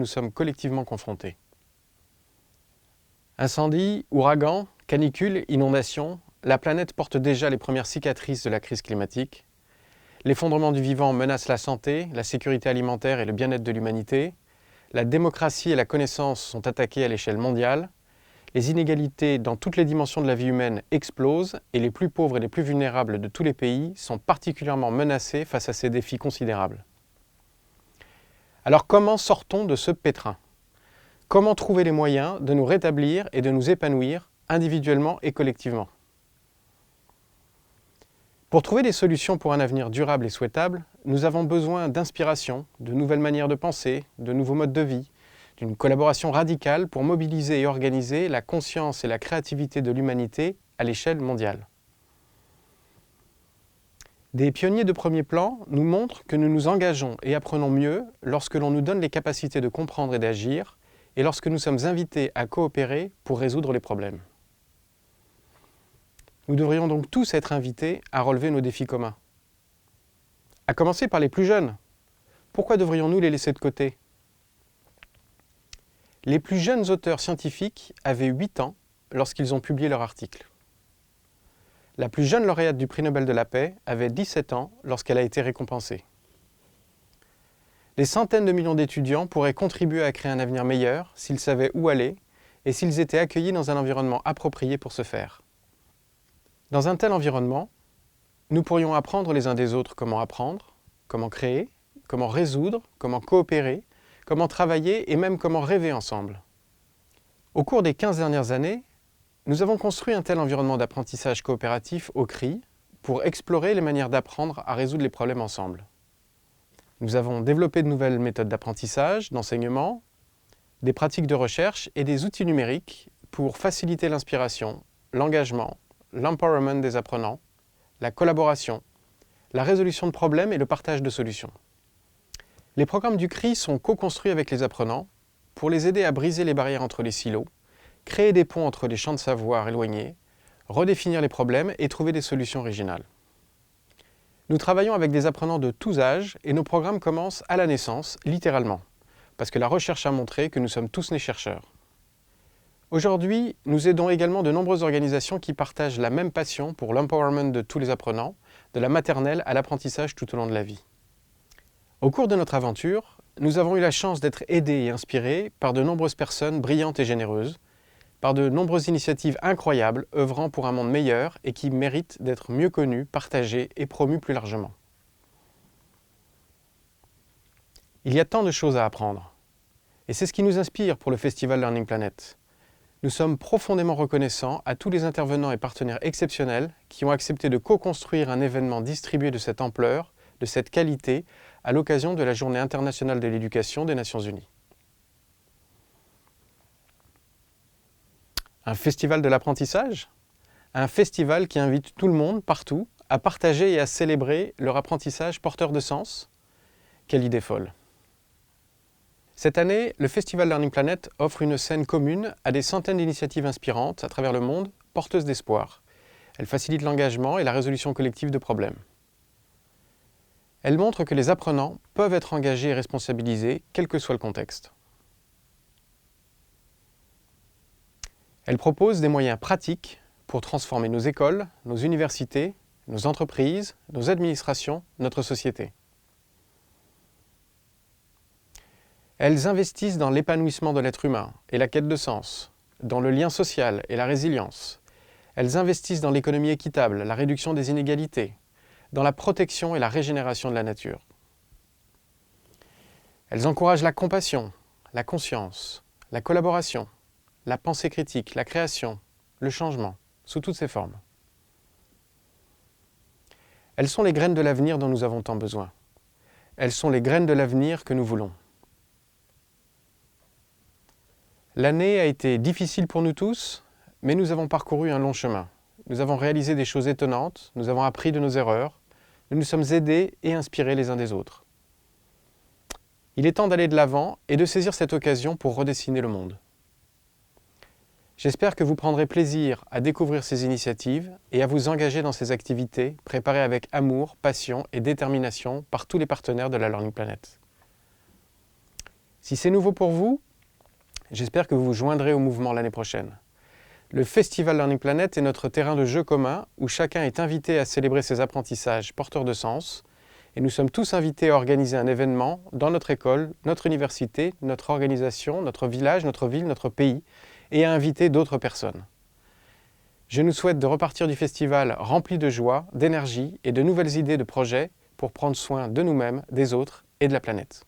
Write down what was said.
nous sommes collectivement confrontés. Incendies, ouragans, canicules, inondations, la planète porte déjà les premières cicatrices de la crise climatique. L'effondrement du vivant menace la santé, la sécurité alimentaire et le bien-être de l'humanité. La démocratie et la connaissance sont attaquées à l'échelle mondiale. Les inégalités dans toutes les dimensions de la vie humaine explosent et les plus pauvres et les plus vulnérables de tous les pays sont particulièrement menacés face à ces défis considérables. Alors comment sortons de ce pétrin ? Comment trouver les moyens de nous rétablir et de nous épanouir individuellement et collectivement ? Pour trouver des solutions pour un avenir durable et souhaitable, nous avons besoin d'inspiration, de nouvelles manières de penser, de nouveaux modes de vie, d'une collaboration radicale pour mobiliser et organiser la conscience et la créativité de l'humanité à l'échelle mondiale. Des pionniers de premier plan nous montrent que nous nous engageons et apprenons mieux lorsque l'on nous donne les capacités de comprendre et d'agir et lorsque nous sommes invités à coopérer pour résoudre les problèmes. Nous devrions donc tous être invités à relever nos défis communs. À commencer par les plus jeunes. Pourquoi devrions-nous les laisser de côté ? Les plus jeunes auteurs scientifiques avaient 8 ans lorsqu'ils ont publié leur article. La plus jeune lauréate du prix Nobel de la paix avait 17 ans lorsqu'elle a été récompensée. Des centaines de millions d'étudiants pourraient contribuer à créer un avenir meilleur s'ils savaient où aller et s'ils étaient accueillis dans un environnement approprié pour ce faire. Dans un tel environnement, nous pourrions apprendre les uns des autres comment apprendre, comment créer, comment résoudre, comment coopérer, comment travailler et même comment rêver ensemble. Au cours des 15 dernières années, nous avons construit un tel environnement d'apprentissage coopératif au CRI pour explorer les manières d'apprendre à résoudre les problèmes ensemble. Nous avons développé de nouvelles méthodes d'apprentissage, d'enseignement, des pratiques de recherche et des outils numériques pour faciliter l'inspiration, l'engagement, l'empowerment des apprenants, la collaboration, la résolution de problèmes et le partage de solutions. Les programmes du CRI sont co-construits avec les apprenants pour les aider à briser les barrières entre les silos, créer des ponts entre les champs de savoir éloignés, redéfinir les problèmes et trouver des solutions originales. Nous travaillons avec des apprenants de tous âges et nos programmes commencent à la naissance, littéralement, parce que la recherche a montré que nous sommes tous nés chercheurs. Aujourd'hui, nous aidons également de nombreuses organisations qui partagent la même passion pour l'empowerment de tous les apprenants, de la maternelle à l'apprentissage tout au long de la vie. Au cours de notre aventure, nous avons eu la chance d'être aidés et inspirés par de nombreuses personnes brillantes et généreuses, par de nombreuses initiatives incroyables œuvrant pour un monde meilleur et qui méritent d'être mieux connues, partagées et promues plus largement. Il y a tant de choses à apprendre. Et c'est ce qui nous inspire pour le Festival Learning Planet. Nous sommes profondément reconnaissants à tous les intervenants et partenaires exceptionnels qui ont accepté de co-construire un événement distribué de cette ampleur, de cette qualité, à l'occasion de la Journée internationale de l'éducation des Nations Unies. Un festival de l'apprentissage ? Un festival qui invite tout le monde, partout, à partager et à célébrer leur apprentissage porteur de sens ? Quelle idée folle ! Cette année, le Festival Learning Planet offre une scène commune à des centaines d'initiatives inspirantes à travers le monde, porteuses d'espoir. Elle facilite l'engagement et la résolution collective de problèmes. Elle montre que les apprenants peuvent être engagés et responsabilisés, quel que soit le contexte. Elle propose des moyens pratiques pour transformer nos écoles, nos universités, nos entreprises, nos administrations, notre société. Elles investissent dans l'épanouissement de l'être humain et la quête de sens, dans le lien social et la résilience. Elles investissent dans l'économie équitable, la réduction des inégalités, dans la protection et la régénération de la nature. Elles encouragent la compassion, la conscience, la collaboration, la pensée critique, la création, le changement, sous toutes ses formes. Elles sont les graines de l'avenir dont nous avons tant besoin. Elles sont les graines de l'avenir que nous voulons. L'année a été difficile pour nous tous, mais nous avons parcouru un long chemin. Nous avons réalisé des choses étonnantes, nous avons appris de nos erreurs, nous nous sommes aidés et inspirés les uns des autres. Il est temps d'aller de l'avant et de saisir cette occasion pour redessiner le monde. J'espère que vous prendrez plaisir à découvrir ces initiatives et à vous engager dans ces activités préparées avec amour, passion et détermination par tous les partenaires de la Learning Planet. Si c'est nouveau pour vous, j'espère que vous vous joindrez au mouvement l'année prochaine. Le Festival Learning Planet est notre terrain de jeu commun où chacun est invité à célébrer ses apprentissages porteurs de sens et nous sommes tous invités à organiser un événement dans notre école, notre université, notre organisation, notre village, notre ville, notre pays et à inviter d'autres personnes. Je nous souhaite de repartir du festival rempli de joie, d'énergie et de nouvelles idées de projets pour prendre soin de nous-mêmes, des autres et de la planète.